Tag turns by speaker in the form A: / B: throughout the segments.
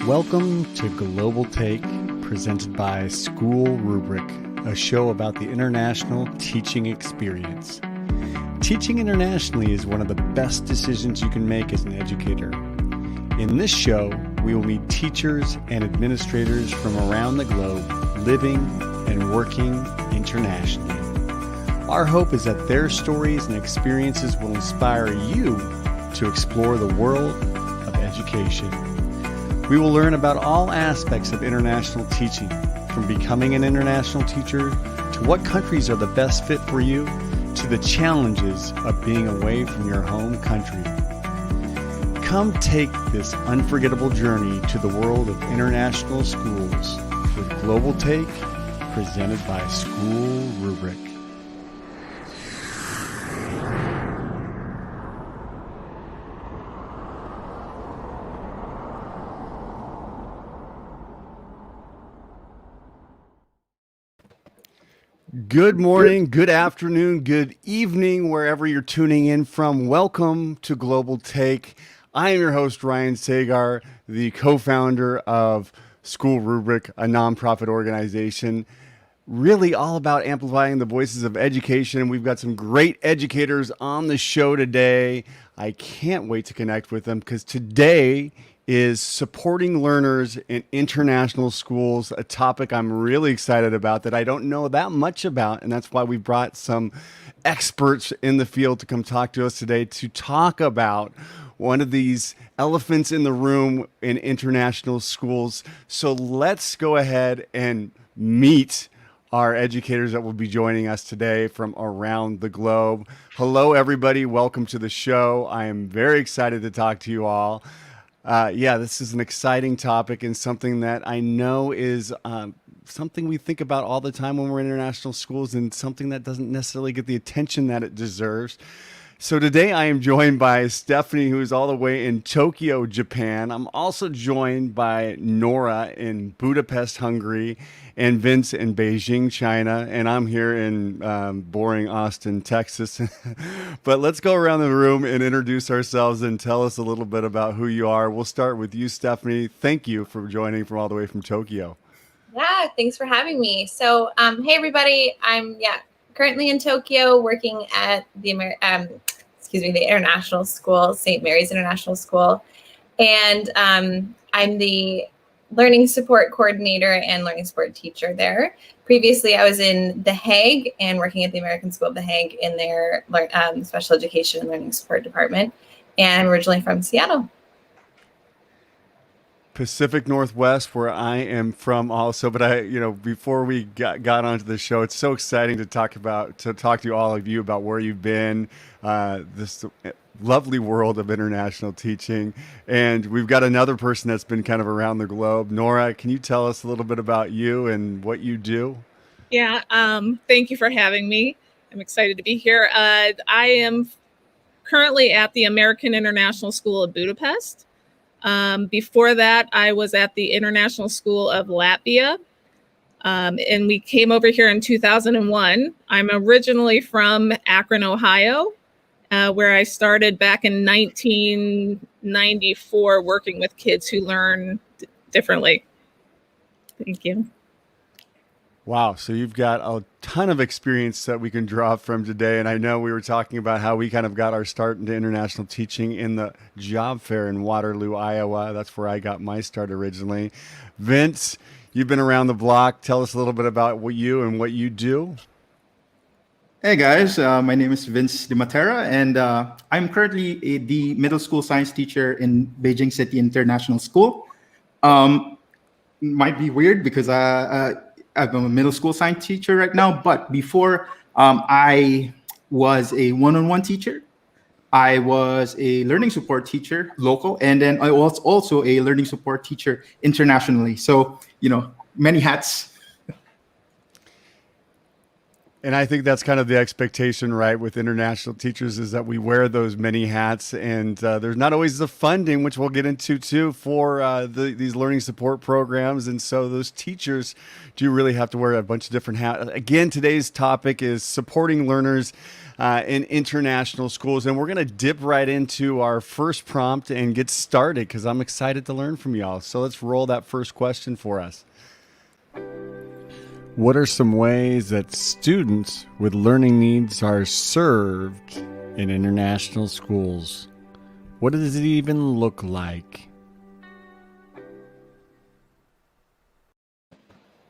A: Welcome to Global Take, presented by SchoolRubric, a show about the international teaching experience. Teaching internationally is one of the best decisions you can make as an educator. In this show, we will meet teachers and administrators from around the globe living and working internationally. Our hope is that their stories and experiences will inspire you to explore the world of education. We will learn about all aspects of international teaching, from becoming an international teacher to what countries are the best fit for you, to the challenges of being away from your home country. Come take this unforgettable journey to the world of international schools with Global Take, presented by SchoolRubric. Good morning, good afternoon, good evening, wherever you're tuning in from. Welcome to Global Take. I am your host, Ryan Sagare, the co-founder of SchoolRubric, a nonprofit organization really all about amplifying the voices of education. We've got some great educators on the show today. I can't wait to connect with them because today is supporting learners in international schools, a topic I'm really excited about that I don't know that much about. And that's why we brought some experts in the field to come talk to us today to talk about one of these elephants in the room in international schools. So let's go ahead and meet our educators that will be joining us today from around the globe. Hello, everybody. Welcome to the show. I am very excited to talk to you all. This is an exciting topic and something that I know is something we think about all the time when we're in international schools, and something that doesn't necessarily get the attention that it deserves. So today I am joined by Stefanie, who is all the way in Tokyo, Japan. I'm also joined by Nora in Budapest, Hungary, and Vince in Beijing, China. And I'm here in boring Austin, Texas. But let's go around the room and introduce ourselves and tell us a little bit about who you are. We'll start with you, Stefanie. Thank you for joining from all the way from Tokyo.
B: Yeah, thanks for having me. So, hey everybody, I'm currently in Tokyo working at the international school, St. Mary's International School, and I'm the learning support coordinator and learning support teacher there. Previously, I was in The Hague and working at the American School of The Hague in their special education and learning support department. And I'm originally from Seattle.
A: Pacific Northwest, where I am from also. But before we got onto the show, it's so exciting to talk to all of you about where you've been, this lovely world of international teaching. And we've got another person that's been kind of around the globe. Nora, can you tell us a little bit about you and what you do?
C: Yeah, thank you for having me. I'm excited to be here. I am currently at the American International School of Budapest. Before that, I was at the International School of Latvia, and we came over here in 2001. I'm originally from Akron, Ohio, where I started back in 1994 working with kids who learn differently. Thank you.
A: Wow. So you've got a ton of experience that we can draw from today. And I know we were talking about how we kind of got our start into international teaching in the job fair in Waterloo, Iowa. That's where I got my start originally. Vince, you've been around the block. Tell us a little bit about what you do.
D: Hey guys, my name is Vince Dimatera, and I'm currently the middle school science teacher in Beijing City International School. Might be weird because I'm a middle school science teacher right now, but before I was a one-on-one teacher. I was a learning support teacher local, and then I was also a learning support teacher internationally. So, many hats.
A: And I think that's kind of the expectation, right, with international teachers is that we wear those many hats, and there's not always the funding, which we'll get into too, for these learning support programs. And so those teachers do really have to wear a bunch of different hats. Again, today's topic is supporting learners in international schools, and we're going to dip right into our first prompt and get started because I'm excited to learn from y'all. So let's roll that first question for us. What are some ways that students with learning needs are served in international schools? What does it even look like?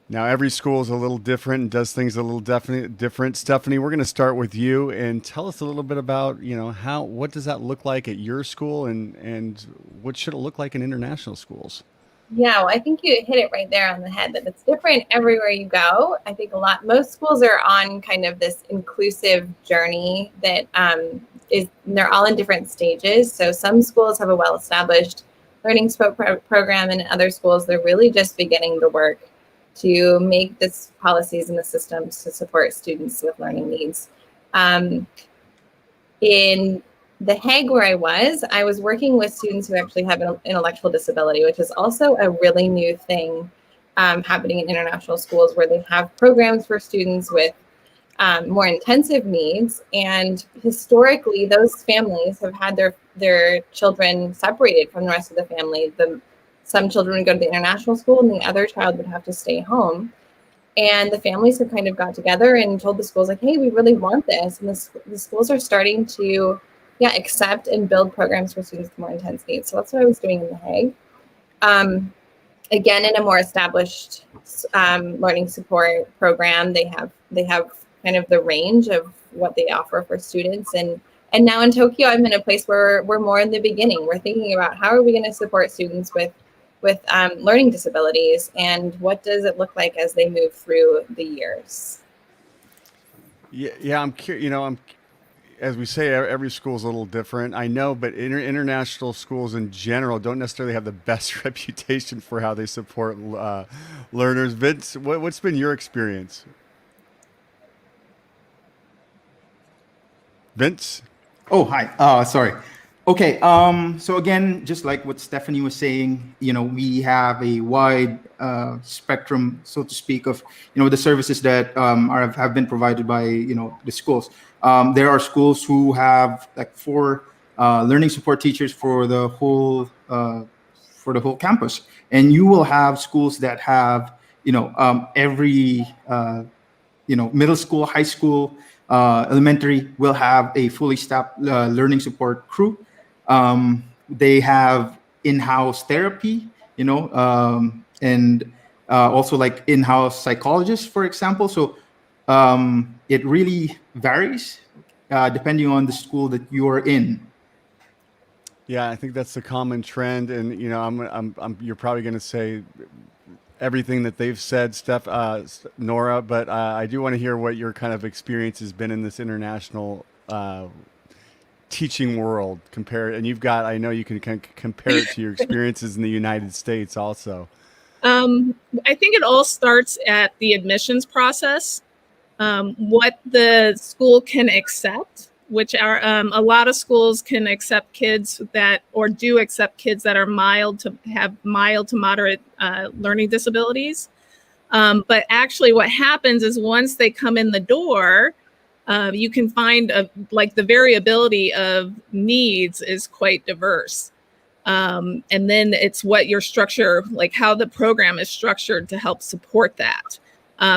A: Now, every school is a little different and does things a little different. Stefanie, we're going to start with you and tell us a little bit about, what does that look like at your school and what should it look like in international schools?
B: Yeah, well, I think you hit it right there on the head that it's different everywhere you go. I think most schools are on kind of this inclusive journey that they're all in different stages. So some schools have a well-established learning support program, and in other schools, they're really just beginning the work to make this policies and the systems to support students with learning needs. In The Hague, where I was working with students who actually have an intellectual disability, which is also a really new thing happening in international schools, where they have programs for students with more intensive needs. And historically, those families have had their children separated from the rest of the family. Some children would go to the international school and the other child would have to stay home. And the families have kind of got together and told the schools, like, hey, we really want this. And the schools are starting to accept and build programs for students with more intense needs. So that's what I was doing in The Hague. Again, in a more established learning support program, they have kind of the range of what they offer for students. And now in Tokyo, I'm in a place where we're more in the beginning. We're thinking about how are we going to support students with learning disabilities, and what does it look like as they move through the years?
A: Yeah, I'm curious. As we say, every school is a little different. I know, but international schools in general don't necessarily have the best reputation for how they support learners. Vince, what's been your experience? Vince?
D: Oh, hi. Sorry. Okay. So again, just like what Stefanie was saying, we have a wide spectrum, so to speak, of the services that have been provided by the schools. There are schools who have like 4 learning support teachers for the whole campus, and you will have schools that have every middle school, high school, elementary will have a fully staffed learning support crew. They have in-house therapy, and also like in-house psychologists, for example. So it really varies depending on the school that you are in.
A: Yeah, I think that's the common trend, and you're probably going to say everything that they've said, Nora, but I do want to hear what your kind of experience has been in this international teaching world. And I know you can compare it to your experiences in the United States also.
C: I think it all starts at the admissions process. What the school can accept, which are a lot of schools can accept kids that are mild to moderate learning disabilities. But actually what happens is once they come in the door, you can find the variability of needs is quite diverse. And then it's what your structure, like how the program is structured to help support that.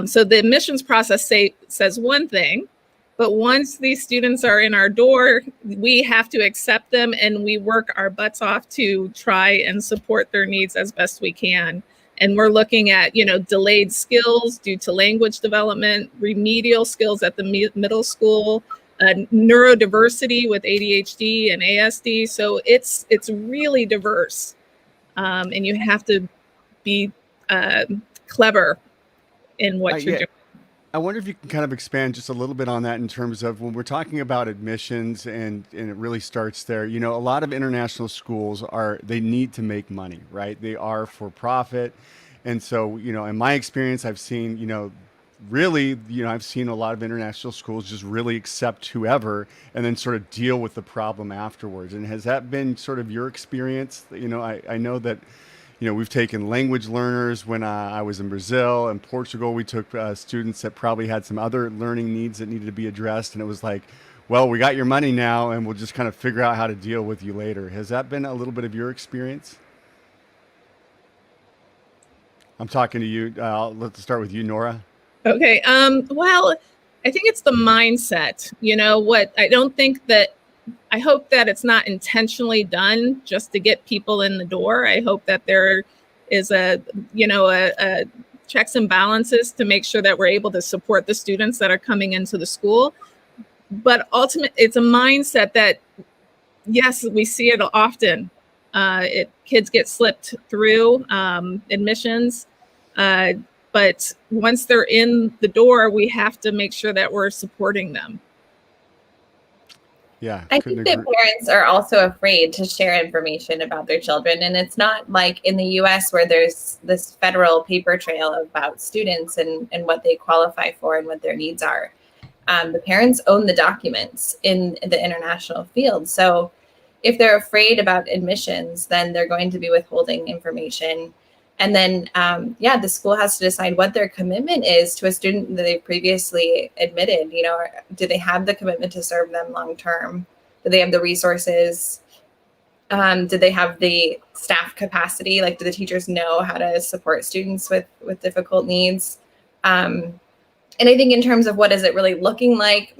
C: So the admissions process says one thing, but once these students are in our door, we have to accept them and we work our butts off to try and support their needs as best we can. And we're looking at, delayed skills due to language development, remedial skills at the middle school, neurodiversity with ADHD and ASD. So it's really diverse. And you have to be clever in what you're doing.
A: I wonder if you can kind of expand just a little bit on that in terms of when we're talking about admissions and it really starts there. A lot of international schools they need to make money, right? They are for profit. And so, in my experience, I've seen, really, I've seen a lot of international schools just really accept whoever and then sort of deal with the problem afterwards. And has that been sort of your experience? I know that, we've taken language learners when I was in Brazil and Portugal. We took students that probably had some other learning needs that needed to be addressed. And it was like, well, we got your money now and we'll just kind of figure out how to deal with you later. Has that been a little bit of your experience? I'm talking to you. Let's start with you, Nora.
C: Okay. Well, I think it's the mindset. I hope that it's not intentionally done just to get people in the door. I hope that there is a checks and balances to make sure that we're able to support the students that are coming into the school. But ultimately, it's a mindset that, yes, we see it often. Kids get slipped through admissions. But once they're in the door, we have to make sure that we're supporting them.
A: Yeah,
B: I think that parents are also afraid to share information about their children. And it's not like in the US where there's this federal paper trail about students and what they qualify for and what their needs are. The parents own the documents in the international field. So if they're afraid about admissions, then they're going to be withholding information. And then, the school has to decide what their commitment is to a student that they've previously admitted. Do they have the commitment to serve them long term? Do they have the resources? Do they have the staff capacity? Like, do the teachers know how to support students with difficult needs? And I think in terms of what is it really looking like,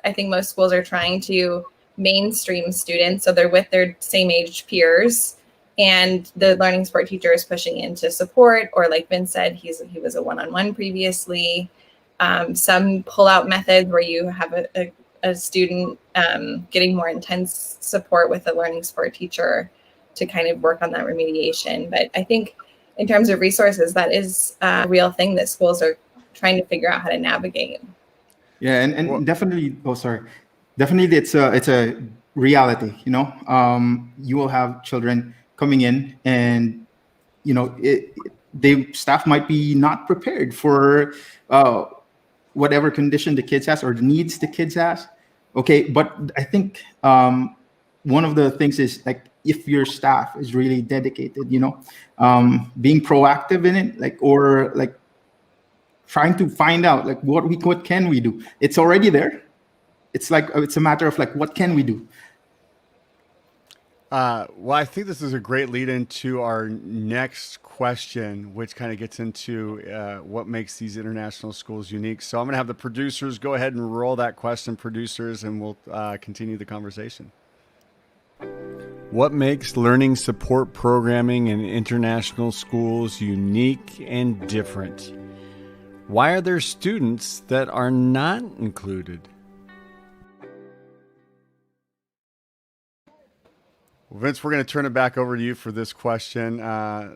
B: I think most schools are trying to mainstream students, so they're with their same age peers. And the learning support teacher is pushing in to support, or like Vince said, he was a one-on-one previously. Some pull-out methods where you have a student getting more intense support with a learning support teacher to kind of work on that remediation. But I think in terms of resources, that is a real thing that schools are trying to figure out how to navigate.
D: Yeah, and definitely. Oh, sorry. Definitely, it's a reality. You will have children coming in, and staff might be not prepared for whatever condition the kids has or the needs the kids has. Okay, but I think one of the things is, like, if your staff is really dedicated, being proactive in it, or trying to find out what can we do. It's already there. It's a matter of what can we do.
A: Well, I think this is a great lead into our next question, which kind of gets into what makes these international schools unique. So I'm going to have the producers go ahead and roll that question, producers, and we'll continue the conversation. What makes learning support programming in international schools unique and different? Why are there students that are not included? Vince, we're going to turn it back over to you for this question. Why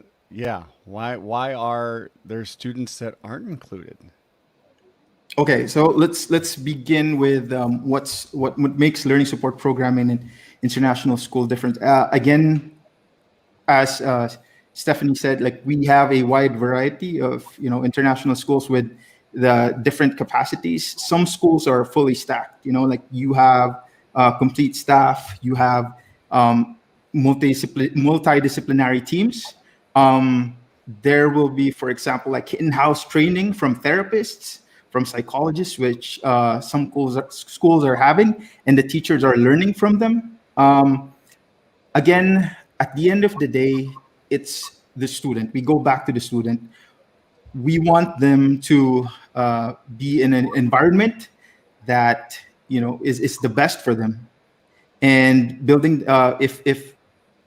A: are there students that aren't included?
D: Okay, so let's begin with what makes learning support programming in international school different. Again, as Stefanie said, we have a wide variety of international schools with the different capacities. Some schools are fully stacked. You have complete staff. You have multidisciplinary teams. There will be, for example, in-house training from therapists, from psychologists, which some schools are having, and the teachers are learning from them. Again, at the end of the day, it's the student. We go back to the student. We want them to be in an environment that is the best for them. And building, if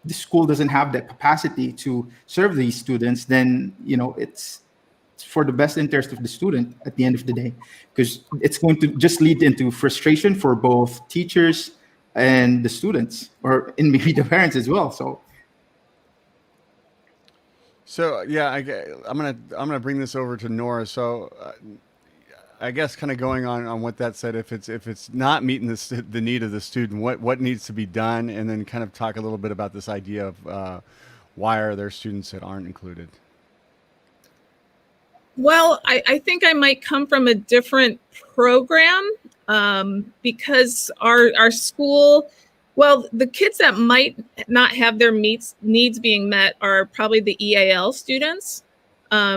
D: the school doesn't have the capacity to serve these students, then it's for the best interest of the student at the end of the day, because it's going to just lead into frustration for both teachers and the students, and maybe the parents as well.
A: So yeah, I'm gonna bring this over to Nora. So I guess kind of going on what that said, if it's not meeting the need of the student, what needs to be done, and then kind of talk a little bit about this idea of why are there students that aren't included.
C: Well, I think I might come from a different program because our school, well, the kids that might not have their needs being met are probably the EAL students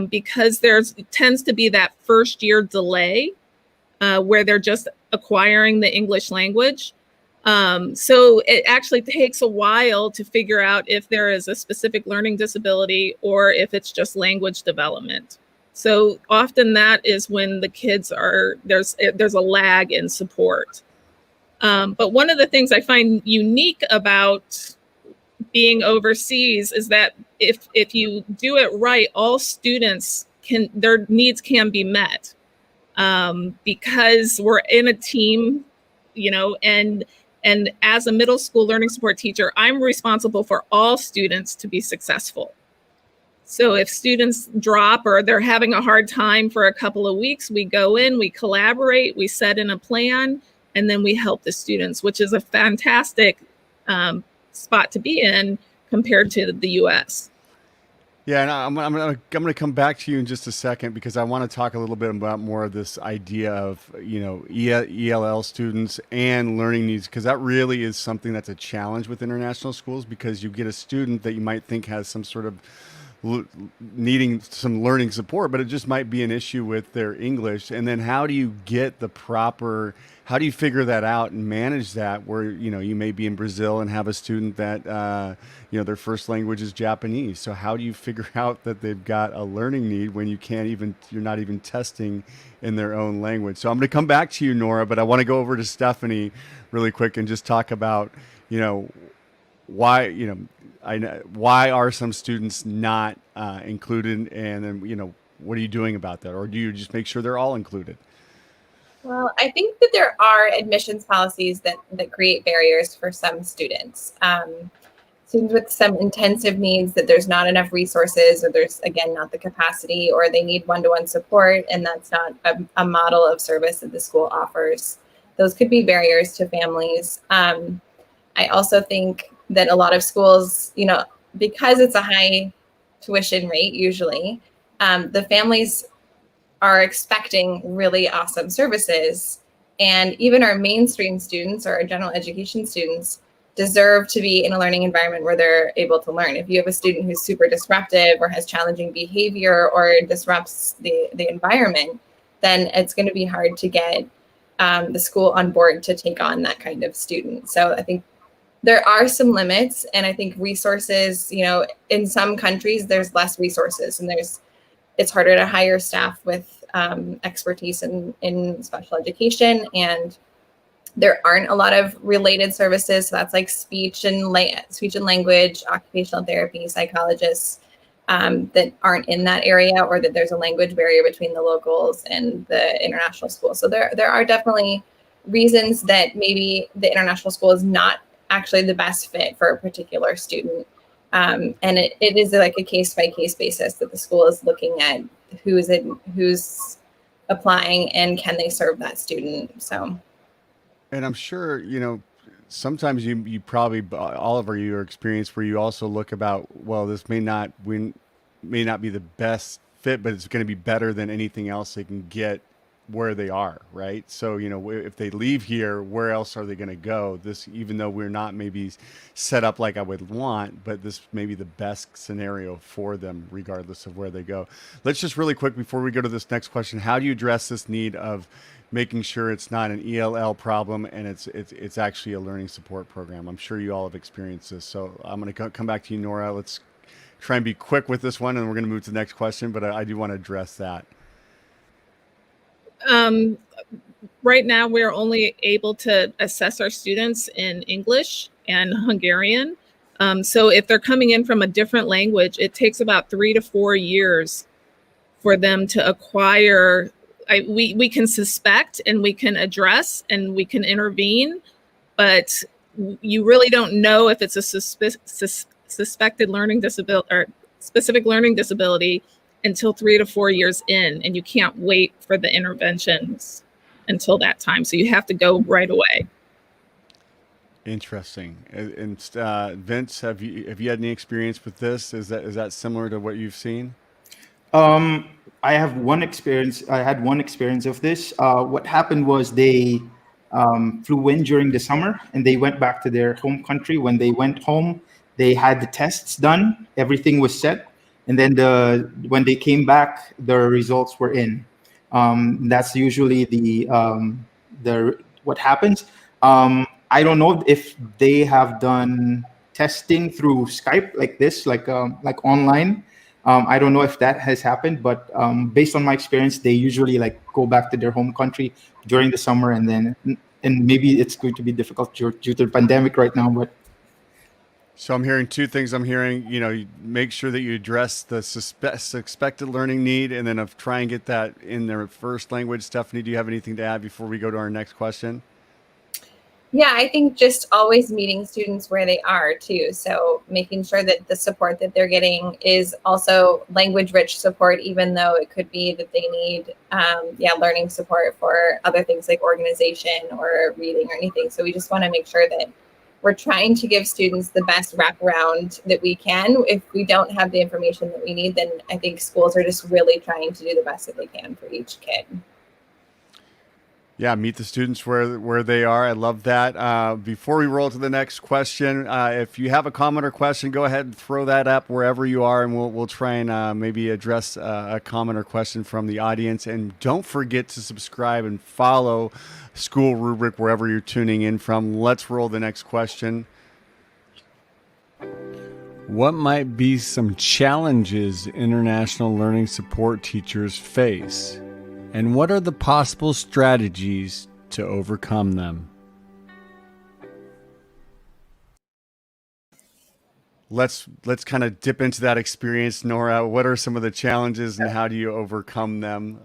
C: because there's tends to be that first year delay where they're just acquiring the English language. So it actually takes a while to figure out if there is a specific learning disability or if it's just language development. So often that is when the kids are, there's a lag in support. But one of the things I find unique about being overseas is that if you do it right, all students their needs can be met because we're in a team, and as a middle school learning support teacher, I'm responsible for all students to be successful. So if students drop or they're having a hard time for a couple of weeks, we go in, we collaborate, we set in a plan, and then we help the students, which is a fantastic spot to be in compared to the US.
A: Yeah, and I'm gonna come back to you in just a second because I want to talk a little bit about more of this idea of ELL students and learning needs, because that really is something that's a challenge with international schools, because you get a student that you might think has some sort of needing some learning support, but it just might be an issue with their English. And then how do you get how do you figure that out and manage that where, you may be in Brazil and have a student that, their first language is Japanese. So how do you figure out that they've got a learning need when you're not even testing in their own language? So I'm going to come back to you, Nora, but I want to go over to Stefanie really quick and just talk about, why are some students not included, and then what are you doing about that, or do you just make sure they're all included?
B: Well, I think that there are admissions policies that create barriers for some students. Students with some intensive needs, that there's not enough resources, or there's, again, not the capacity, or they need one-to-one support, and that's not a model of service that the school offers. Those could be barriers to families. I also think that a lot of schools, because it's a high tuition rate, usually, the families are expecting really awesome services. And even our mainstream students or our general education students deserve to be in a learning environment where they're able to learn. If you have a student who's super disruptive or has challenging behavior or disrupts the environment, then it's going to be hard to get the school on board to take on that kind of student. So I think there are some limits, and I think resources, in some countries there's less resources, and it's harder to hire staff with expertise in special education, and there aren't a lot of related services. So that's like speech and language, occupational therapy, psychologists that aren't in that area, or that there's a language barrier between the locals and the international school. So there are definitely reasons that maybe the international school is not actually the best fit for a particular student. And it is like a case-by-case basis that the school is looking at who's applying and can they serve that student. So,
A: and I'm sure, sometimes you probably, all of your experience where you also look about, well, this may not be the best fit, but it's going to be better than anything else they can get where they are, right? So, if they leave here, where else are they going to go? This, even though we're not maybe set up like I would want, but this may be the best scenario for them, regardless of where they go. Let's just really quick, before we go to this next question, how do you address this need of making sure it's not an ELL problem and it's actually a learning support program? I'm sure you all have experienced this. So I'm going to come back to you, Nora. Let's try and be quick with this one, and we're going to move to the next question, but I do want to address that.
C: Right now, we're only able to assess our students in English and Hungarian. So if they're coming in from a different language, it takes about 3 to 4 years for them to acquire. We can suspect and we can address and we can intervene, but you really don't know if it's a suspected learning disability or specific learning disability until 3 to 4 years in, and you can't wait for the interventions until that time. So you have to go right away.
A: Interesting. And Vince, have you had any experience with this? Is that similar to what you've seen?
D: Um, I have one experience. I had one experience of this. What happened was they flew in during the summer and they went back to their home country. When they went home, they had the tests done. Everything was set, and then when they came back, the results were in. That's usually the what happens. I don't know if they have done testing through Skype like this, like online. I don't know if that has happened, but based on my experience, they usually like go back to their home country during the summer, and maybe it's going to be difficult due to the pandemic right now. But
A: So I'm hearing two things. I'm hearing, you make sure that you address the suspected learning need, and then try and get that in their first language. Stefanie, do you have anything to add before we go to our next question?
B: Yeah, I think just always meeting students where they are too. So making sure that the support that they're getting is also language rich support, even though it could be that they need, learning support for other things like organization or reading or anything. So we just want to make sure that we're trying to give students the best wraparound that we can. If we don't have the information that we need, then I think schools are just really trying to do the best that they can for each kid.
A: Yeah, meet the students where they are. I love that. Before we roll to the next question, if you have a comment or question, go ahead and throw that up wherever you are, and we'll try and maybe address a comment or question from the audience. And don't forget to subscribe and follow School Rubric wherever you're tuning in from. Let's roll the next question. What might be some challenges international learning support teachers face? And what are the possible strategies to overcome them? Let's kind of dip into that experience, Nora. What are some of the challenges and how do you overcome them?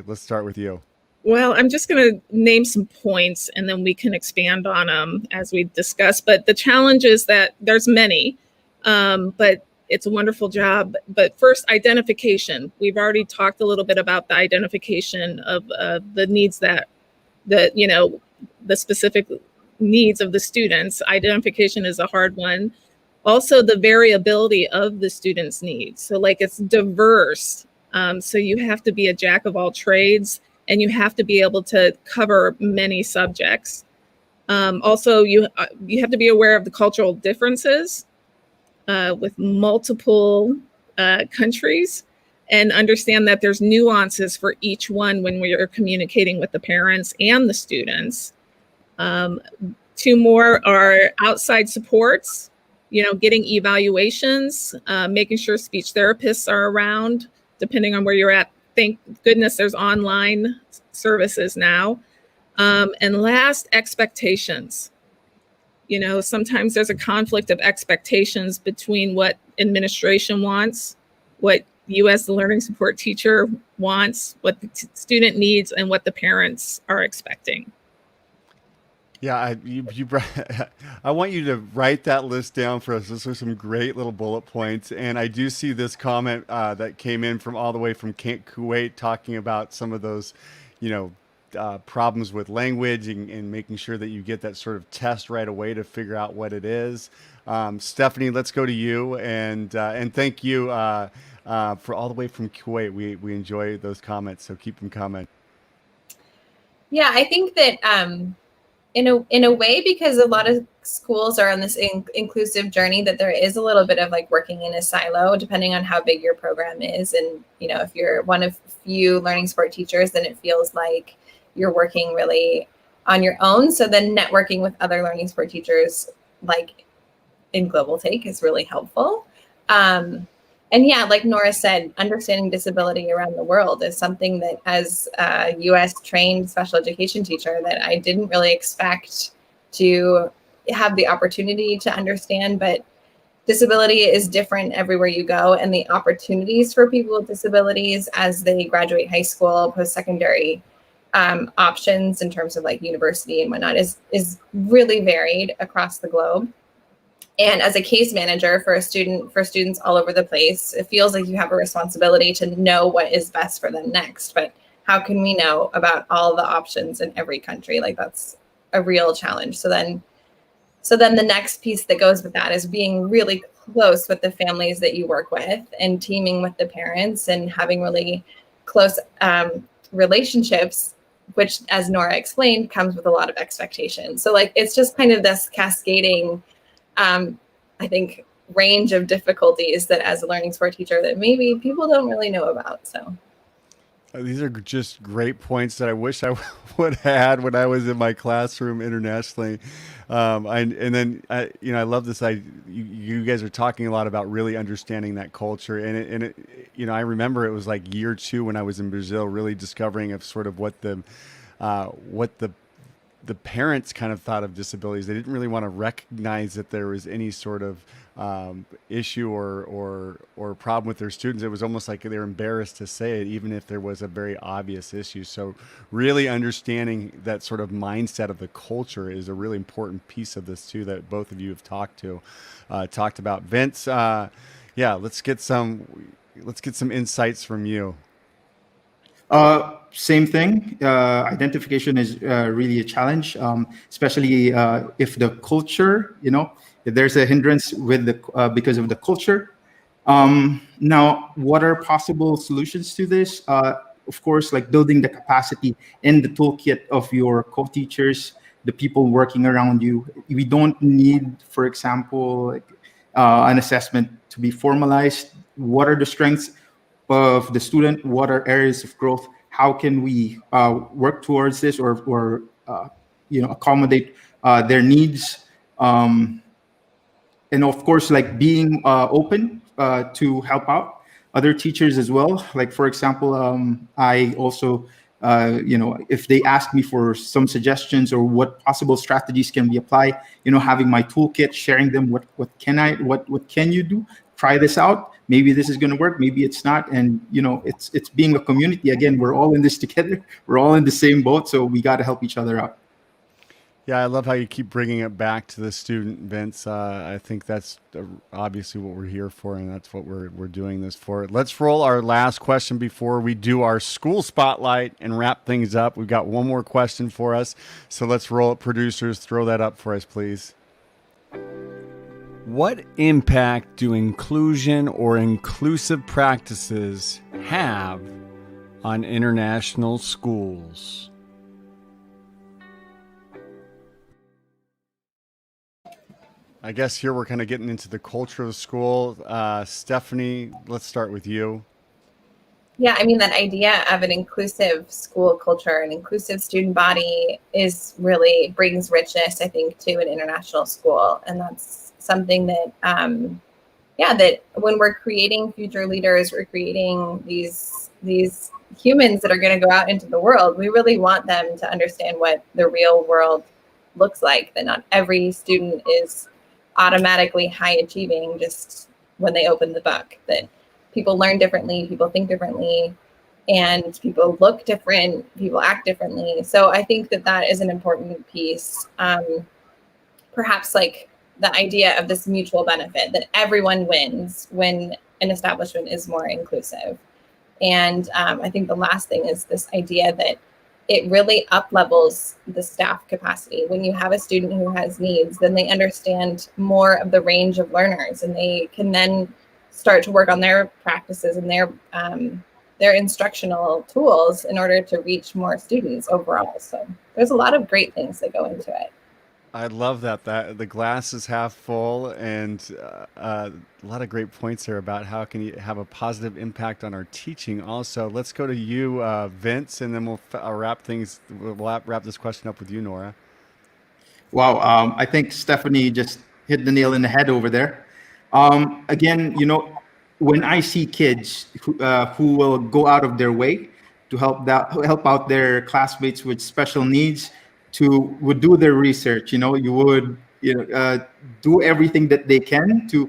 A: Let's start with you.
C: Well, I'm just going to name some points and then we can expand on them as we discuss. But the challenge is that there's many, but it's a wonderful job. But first, identification. We've already talked a little bit about the identification of the needs the specific needs of the students. Identification is a hard one. Also, the variability of the students' needs. So like it's diverse. So you have to be a jack of all trades and you have to be able to cover many subjects. Also, you have to be aware of the cultural differences with multiple countries and understand that there's nuances for each one when we are communicating with the parents and the students. Two more are outside supports, getting evaluations, making sure speech therapists are around, depending on where you're at. Thank goodness there's online services now. And last, expectations. Sometimes there's a conflict of expectations between what administration wants, what you as the learning support teacher wants, what the student needs, and what the parents are expecting.
A: Yeah, I want you to write that list down for us. Those are some great little bullet points. And I do see this comment that came in from all the way from Kuwait talking about some of those, problems with language and making sure that you get that sort of test right away to figure out what it is. Stefanie, let's go to you and thank you for all the way from Kuwait. We enjoy those comments, so keep them coming.
B: Yeah, I think that in a way, because a lot of schools are on this inclusive journey, that there is a little bit of like working in a silo, depending on how big your program is. And, if you're one of few learning support teachers, then it feels like you're working really on your own. So then networking with other learning support teachers, like in Global Take, is really helpful. And yeah, like Nora said, understanding disability around the world is something that as a US trained special education teacher that I didn't really expect to have the opportunity to understand, but disability is different everywhere you go. And the opportunities for people with disabilities as they graduate high school, post-secondary options in terms of like university and whatnot is really varied across the globe. And as a case manager for students all over the place, it feels like you have a responsibility to know what is best for them next. But how can we know about all the options in every country? Like that's a real challenge. So then So then the next piece that goes with that is being really close with the families that you work with and teaming with the parents and having really close relationships, which, as Nora explained, comes with a lot of expectations. So like, it's just kind of this cascading, I think, range of difficulties that as a learning support teacher that maybe people don't really know about. So
A: these are just great points that I wish I would have had when I was in my classroom internationally. I love this. You guys are talking a lot about really understanding that culture, and I remember it was like year 2 when I was in Brazil, really discovering of sort of what the parents kind of thought of disabilities. They didn't really want to recognize that there was any sort of issue or problem with their students. It was almost like they were embarrassed to say it, even if there was a very obvious issue. So really understanding that sort of mindset of the culture is a really important piece of this too, that both of you have talked about. Vince, let's get some insights from you.
D: Same thing. Identification is really a challenge, especially if the culture, if there's a hindrance with because of the culture. Now, what are possible solutions to this? Of course, like building the capacity in the toolkit of your co-teachers, the people working around you. We don't need, for example, an assessment to be formalized. What are the strengths of the student? What are areas of growth? How can we work towards this or accommodate their needs? And of course, like being open to help out other teachers as well. Like, for example, I also, if they ask me for some suggestions or what possible strategies can we apply, having my toolkit, sharing them, what can you do? Try this out. Maybe this is going to work. Maybe it's not. And, it's being a community. Again, we're all in this together. We're all in the same boat. So we got to help each other out.
A: Yeah, I love how you keep bringing it back to the student, Vince. I think that's obviously what we're here for, and that's what we're doing this for. Let's roll our last question before we do our school spotlight and wrap things up. We've got one more question for us, so let's roll it. Producers, throw that up for us, please. What impact do inclusion or inclusive practices have on international schools? I guess here we're kind of getting into the culture of the school. Stefanie, let's start with you.
B: Yeah, I mean, that idea of an inclusive school culture, an inclusive student body brings richness, I think, to an international school. And that's something that, that when we're creating future leaders, we're creating these humans that are going to go out into the world. We really want them to understand what the real world looks like, that not every student is automatically high achieving just when they open the book, that people learn differently, people think differently, and people look different, people act differently. So I think that is an important piece. Perhaps like the idea of this mutual benefit, that everyone wins when an establishment is more inclusive. And I think the last thing is this idea that it really up-levels the staff capacity. When you have a student who has needs, then they understand more of the range of learners, and they can then start to work on their practices and their instructional tools in order to reach more students overall. So there's a lot of great things that go into it.
A: I love that the glass is half full, and a lot of great points there about how can you have a positive impact on our teaching. Also, let's go to you, Vince, and then we'll wrap this question up with you, Nora.
D: Wow, I think Stefanie just hit the nail in the head over there. Again, when I see kids who will go out of their way to help out their classmates with special needs, would do their research, you would do everything that they can to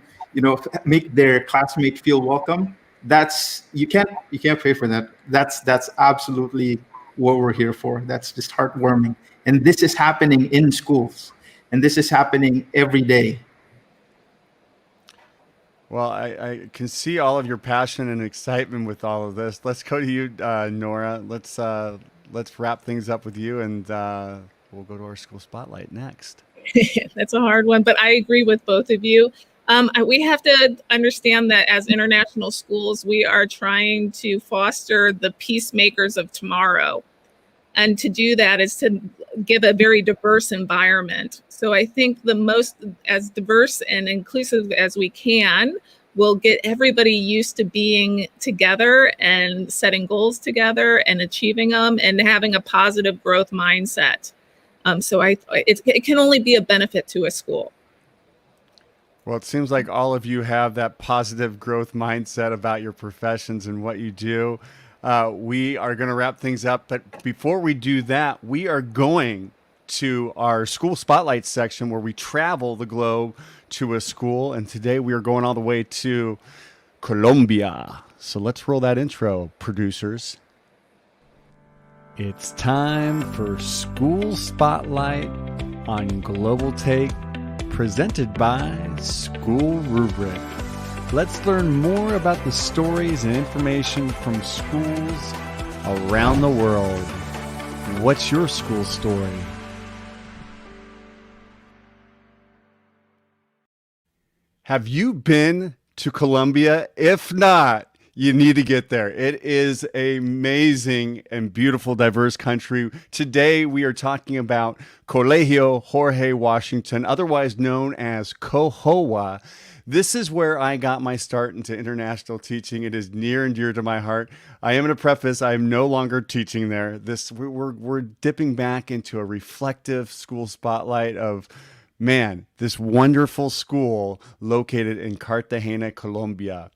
D: make their classmate feel welcome. You can't pay for that. That's absolutely what we're here for. That's just heartwarming. And this is happening in schools, and this is happening every day.
A: Well, I can see all of your passion and excitement with all of this. Let's go to you, Nora. Let's wrap things up with you, and we'll go to our school spotlight next.
C: That's a hard one, but I agree with both of you. We have to understand that as international schools, we are trying to foster the peacemakers of tomorrow. And to do that is to give a very diverse environment. So I think the most as diverse and inclusive as we can will get everybody used to being together and setting goals together and achieving them and having a positive growth mindset. So it can only be a benefit to a school.
A: Well, it seems like all of you have that positive growth mindset about your professions and what you do. We are going to wrap things up, but before we do that, we are going to our school spotlight section where we travel the globe to a school, and today we are going all the way to Colombia. So let's roll that intro, producers. It's time for School Spotlight on Global Take, presented by SchoolRubric. Let's learn more about the stories and information from schools around the world. What's your school story? Have you been to Colombia? If not, you need to get there. It is an amazing and beautiful, diverse country. Today, we are talking about Colegio Jorge Washington, otherwise known as COJOWA. This is where I got my start into international teaching. It is near and dear to my heart. I am going to preface, I am no longer teaching there. We're dipping back into a reflective school spotlight of, man, this wonderful school located in Cartagena, Colombia.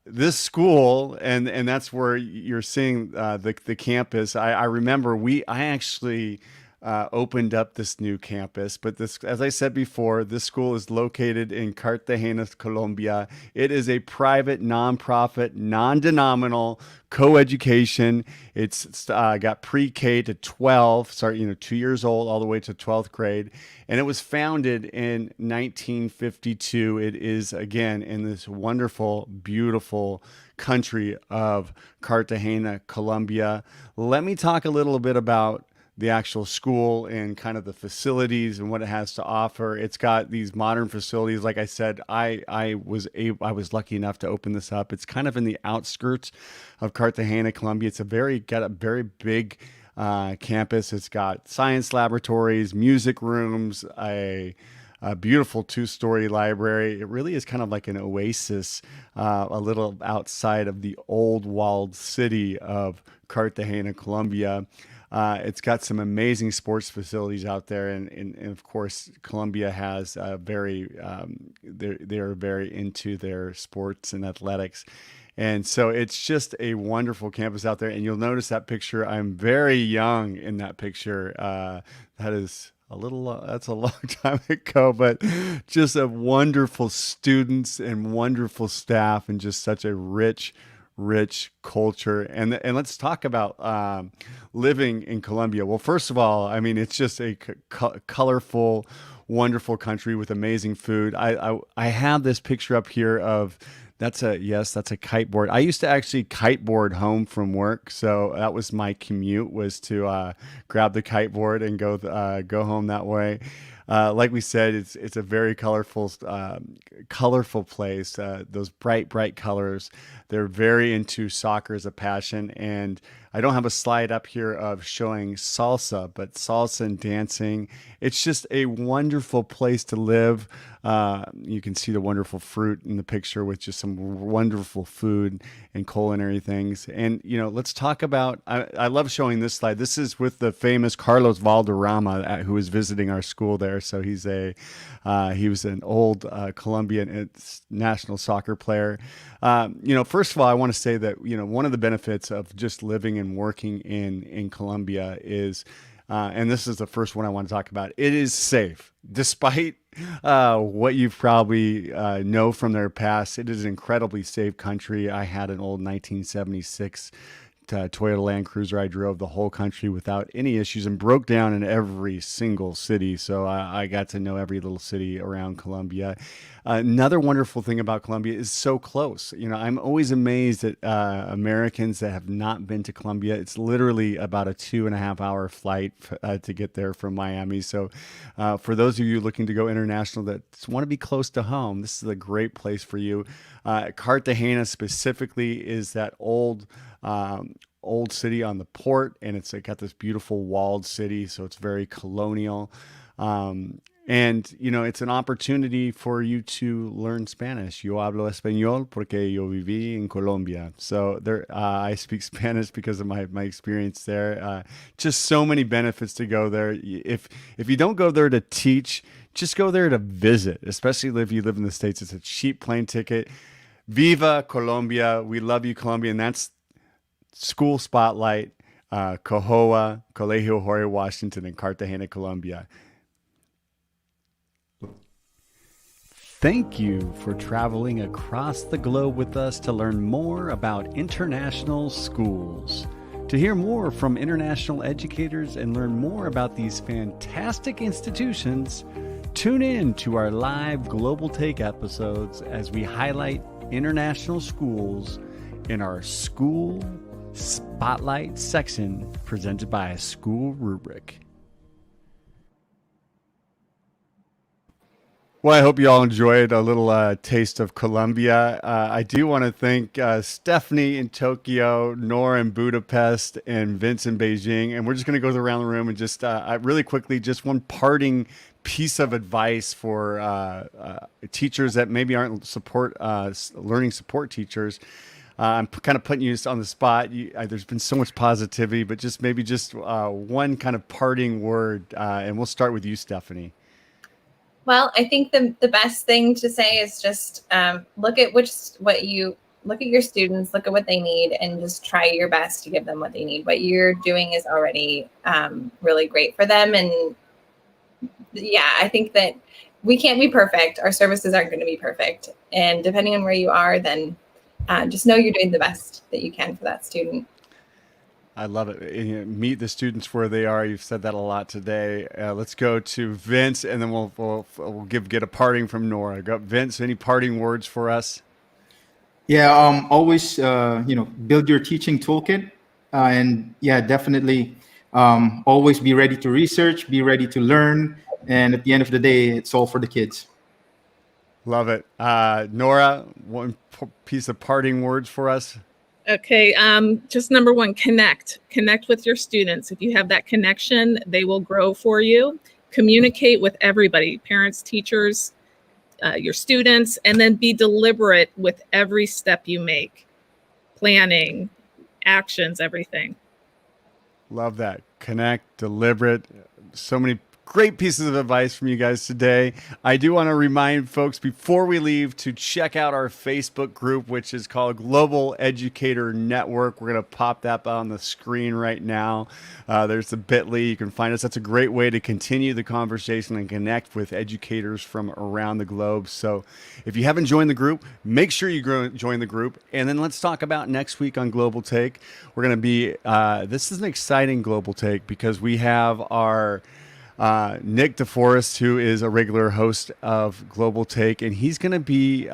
A: This school, and that's where you're seeing the campus. I remember I actually opened up this new campus, but this, as I said before, this school is located in Cartagena, Colombia. It is a private, nonprofit, non-denominational co-education. It's got pre-K to 12, 2 years old all the way to 12th grade. And it was founded in 1952. It is, again, in this wonderful, beautiful country of Cartagena, Colombia. Let me talk a little bit about the actual school and kind of the facilities and what it has to offer. It's got these modern facilities. Like I said, I was lucky enough to open this up. It's kind of in the outskirts of Cartagena, Colombia. It's got a very big campus. It's got science laboratories, music rooms, a beautiful 2-story library. It really is kind of like an oasis, a little outside of the old walled city of Cartagena, Colombia. It's got some amazing sports facilities out there, and of course, Colombia has they're very into their sports and athletics, and so it's just a wonderful campus out there. And you'll notice that picture. I'm very young in that picture. That's a long time ago, but just a wonderful students and wonderful staff, and just such a rich culture. And let's talk about living in Colombia. Well, first of all, I mean, it's just a colorful, wonderful country with amazing food. I have this picture up here of that's a kiteboard. I used to actually kiteboard home from work, so that was my commute, was to grab the kiteboard and go home that way. Like we said, it's a very colorful place. Those bright colors. They're very into soccer as a passion, and I don't have a slide up here of showing salsa, but salsa and dancing. It's just a wonderful place to live. You can see the wonderful fruit in the picture with just some wonderful food and culinary things. And, let's talk about, I love showing this slide. This is with the famous Carlos Valderrama, who is visiting our school there. So he was an old Colombian national soccer player. First of all, I want to say that, one of the benefits of just living and working in Colombia is, and this is the first one I want to talk about, it is safe. Despite what you probably know from their past, it is an incredibly safe country. I had an old 1976 Toyota Land Cruiser. I drove the whole country without any issues and broke down in every single city. So I got to know every little city around Colombia. Another wonderful thing about Colombia is so close. I'm always amazed at Americans that have not been to Colombia. It's literally about a 2.5-hour flight to get there from Miami. So for those of you looking to go international that want to be close to home, this is a great place for you. Cartagena specifically is that old city on the port, and it's got this beautiful walled city, so it's very colonial. And it's an opportunity for you to learn Spanish. Yo hablo español porque yo viví en Colombia. So I speak Spanish because of my experience there. Just so many benefits to go there. If you don't go there to teach, just go there to visit, especially if you live in the States. It's a cheap plane ticket. Viva Colombia. We love you, Colombia. And that's School Spotlight, Cohoa, Colegio Jorge Washington in Cartagena, Colombia. Thank you for traveling across the globe with us to learn more about international schools. To hear more from international educators and learn more about these fantastic institutions, tune in to our live Global Take episodes as we highlight international schools in our School Spotlight section presented by SchoolRubric. Well, I hope you all enjoyed a little taste of Colombia. I do want to thank Stefanie in Tokyo, Nora in Budapest, and Vince in Beijing. And we're just going to go around the room and just really quickly, just one parting piece of advice for teachers that maybe aren't learning support teachers. I'm kind of putting you on the spot. There's been so much positivity, but just one kind of parting word. And we'll start with you, Stefanie.
B: Well, I think the best thing to say is just look at your students, look at what they need, and just try your best to give them what they need. What you're doing is already really great for them. And yeah, I think that we can't be perfect. Our services aren't going to be perfect. And depending on where you are, then just know you're doing the best that you can for that student.
A: I love it. Meet the students where they are. You've said that a lot today. Let's go to Vince, and then we'll get a parting from Nora. Go, Vince. Any parting words for us?
D: Yeah. Always, build your teaching toolkit, and yeah, definitely. Always be ready to research, be ready to learn, and at the end of the day, it's all for the kids.
A: Love it. Nora, one piece of parting words for us.
C: Okay, just number one, connect with your students. If you have that connection, they will grow for you. Communicate with everybody, parents, teachers, your students, and then be deliberate with every step you make. Planning, actions, everything.
A: Love that. Connect, deliberate. So many great pieces of advice from you guys today. I do want to remind folks before we leave to check out our Facebook group, which is called Global Educator Network. We're going to pop that on the screen right now. There's the bit.ly. You can find us. That's a great way to continue the conversation and connect with educators from around the globe. So if you haven't joined the group, make sure you join the group. And then let's talk about next week on Global Take. We're going to be, this is an exciting Global Take because we have our Nick DeForest, who is a regular host of Global Take, and he's going to be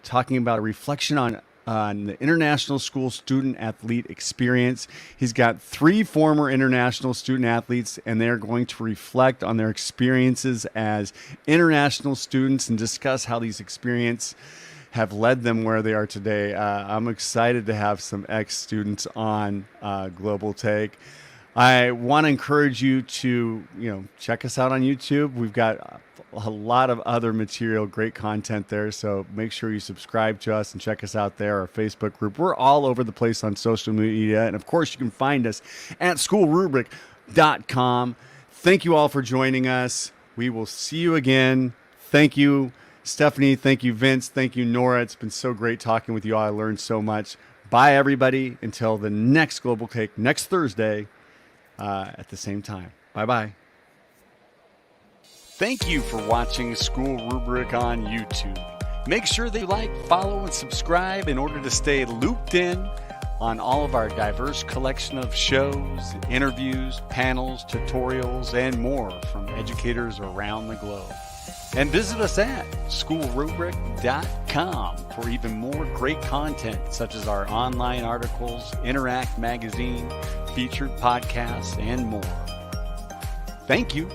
A: talking about a reflection on the international school student athlete experience. He's got 3 former international student athletes, and they're going to reflect on their experiences as international students and discuss how these experiences have led them where they are today. I'm excited to have some ex-students on Global Take. I want to encourage you to, check us out on YouTube. We've got a lot of other material, great content there. So make sure you subscribe to us and check us out there, our Facebook group. We're all over the place on social media. And of course, you can find us at SchoolRubric.com. Thank you all for joining us. We will see you again. Thank you, Stefanie. Thank you, Vince. Thank you, Nora. It's been so great talking with you all. I learned so much. Bye, everybody. Until the next Global Take next Thursday. At the same time. Bye-bye. Thank you for watching School Rubric on YouTube. Make sure that you like, follow, and subscribe in order to stay looped in on all of our diverse collection of shows, interviews, panels, tutorials, and more from educators around the globe. And visit us at SchoolRubric.com for even more great content, such as our online articles, Interact magazine, featured podcasts, and more. Thank you.